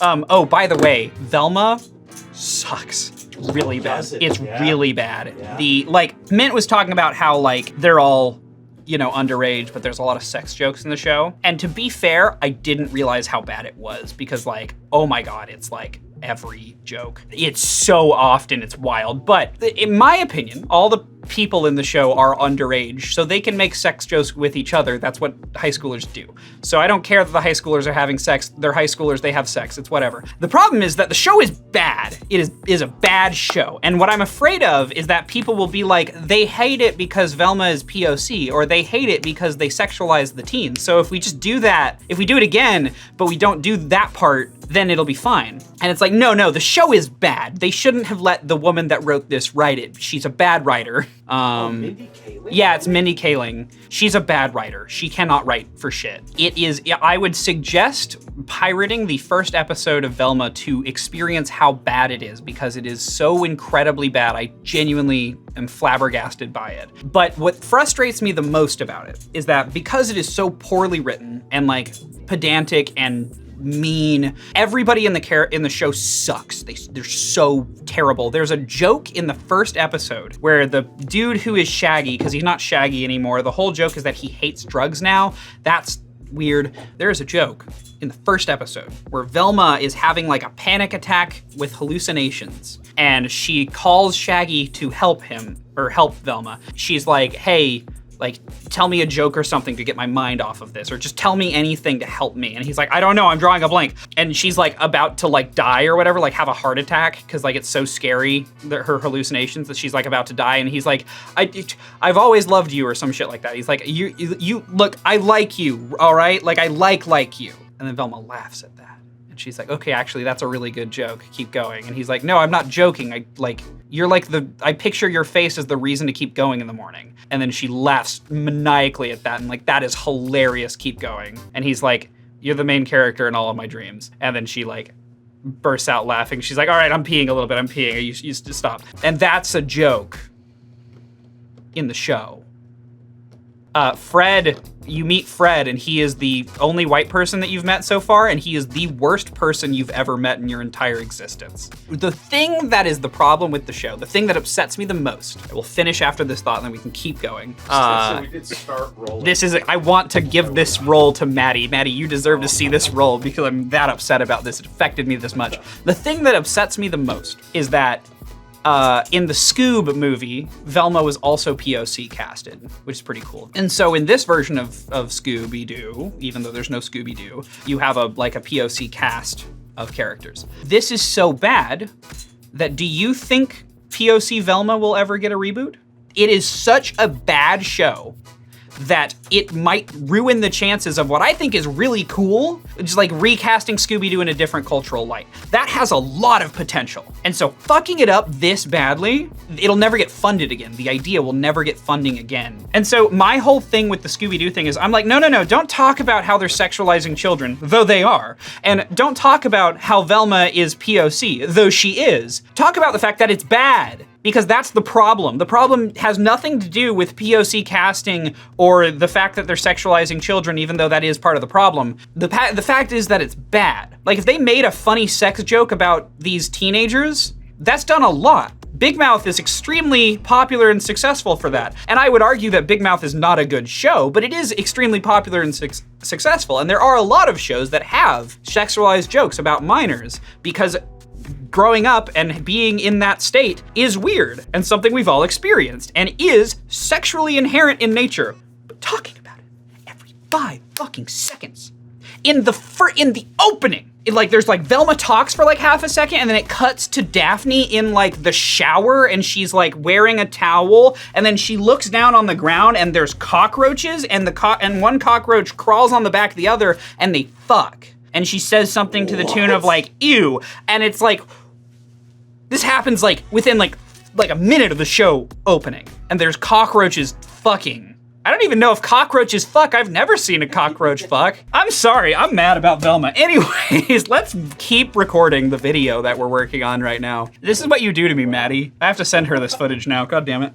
Oh, by the way, Velma sucks really bad. It's really bad. Yeah. Mint was talking about how like they're all, you know, underage, but there's a lot of sex jokes in the show. And to be fair, I didn't realize how bad it was because like, oh my God, it's like every joke. It's so often, it's wild. But in my opinion, all the people in the show are underage, so they can make sex jokes with each other. That's what high schoolers do. So I don't care that the high schoolers are having sex. They're high schoolers, they have sex, it's whatever. The problem is that the show is bad. It is a bad show. And what I'm afraid of is that people will be like, they hate it because Velma is POC, or they hate it because they sexualize the teens. So if we just do that, if we do it again, but we don't do that part, then it'll be fine. And it's like, no, the show is bad. They shouldn't have let the woman that wrote this write it. She's a bad writer. Mindy Kaling? Yeah, it's Mindy Kaling. She's a bad writer. She cannot write for shit. I would suggest pirating the first episode of Velma to experience how bad it is, because it is so incredibly bad. I genuinely am flabbergasted by it. But what frustrates me the most about it is that because it is so poorly written and like pedantic and mean, everybody in the show sucks. They're so terrible. There's a joke in the first episode where the dude who is Shaggy, because he's not Shaggy anymore, the whole joke is that he hates drugs now. That's weird. There's a joke in the first episode where Velma is having like a panic attack with hallucinations, and she calls Shaggy to help him, or help Velma. She's like, hey, like, tell me a joke or something to get my mind off of this, or just tell me anything to help me. And he's like, I don't know, I'm drawing a blank. And she's like about to like die or whatever, like have a heart attack, because like it's so scary, her hallucinations, that she's like about to die. And he's like, I've always loved you, or some shit like that. He's like, you look, I like you, all right? Like I like you. And then Velma laughs at that. And she's like, okay, actually that's a really good joke, keep going. And he's like, no, I'm not joking. I picture your face as the reason to keep going in the morning. And then she laughs maniacally at that and like, that is hilarious, keep going. And he's like, you're the main character in all of my dreams. And then she like bursts out laughing. She's like, all right, I'm peeing a little bit, I'm peeing, you used to stop. And that's a joke in the show. Fred, you meet Fred, and he is the only white person that you've met so far, and he is the worst person you've ever met in your entire existence. The thing that is the problem with the show, the thing that upsets me the most, I will finish after this thought and then we can keep going. So we did start rolling. I want to give this role to Maddie. Maddie, you deserve to see this role because I'm that upset about this. It affected me this much. The thing that upsets me the most is that in the Scoob movie, Velma was also POC casted, which is pretty cool. And so in this version of Scooby-Doo, even though there's no Scooby-Doo, you have a POC cast of characters. This is so bad that, do you think POC Velma will ever get a reboot? It is such a bad show that it might ruin the chances of what I think is really cool, just like recasting Scooby-Doo in a different cultural light. That has a lot of potential. And so fucking it up this badly, it'll never get funded again. The idea will never get funding again. And so my whole thing with the Scooby-Doo thing is, I'm like, no, don't talk about how they're sexualizing children, though they are. And don't talk about how Velma is POC, though she is. Talk about the fact that it's bad. Because that's the problem. The problem has nothing to do with POC casting or the fact that they're sexualizing children, even though that is part of the problem. The fact is that it's bad. Like, if they made a funny sex joke about these teenagers, that's done a lot. Big Mouth is extremely popular and successful for that. And I would argue that Big Mouth is not a good show, but it is extremely popular and successful. And there are a lot of shows that have sexualized jokes about minors, because growing up and being in that state is weird and something we've all experienced and is sexually inherent in nature. But talking about it every 5 fucking seconds. In the opening, there's like Velma talks for like half a second and then it cuts to Daphne in like the shower and she's like wearing a towel and then she looks down on the ground and there's cockroaches and and one cockroach crawls on the back of the other and they fuck. And she says something to the tune of like, ew. And it's like, this happens like within like a minute of the show opening. And there's cockroaches fucking. I don't even know if cockroaches fuck. I've never seen a cockroach fuck. I'm sorry, I'm mad about Velma. Anyways, let's keep recording the video that we're working on right now. This is what you do to me, Maddie. I have to send her this footage now, god damn it.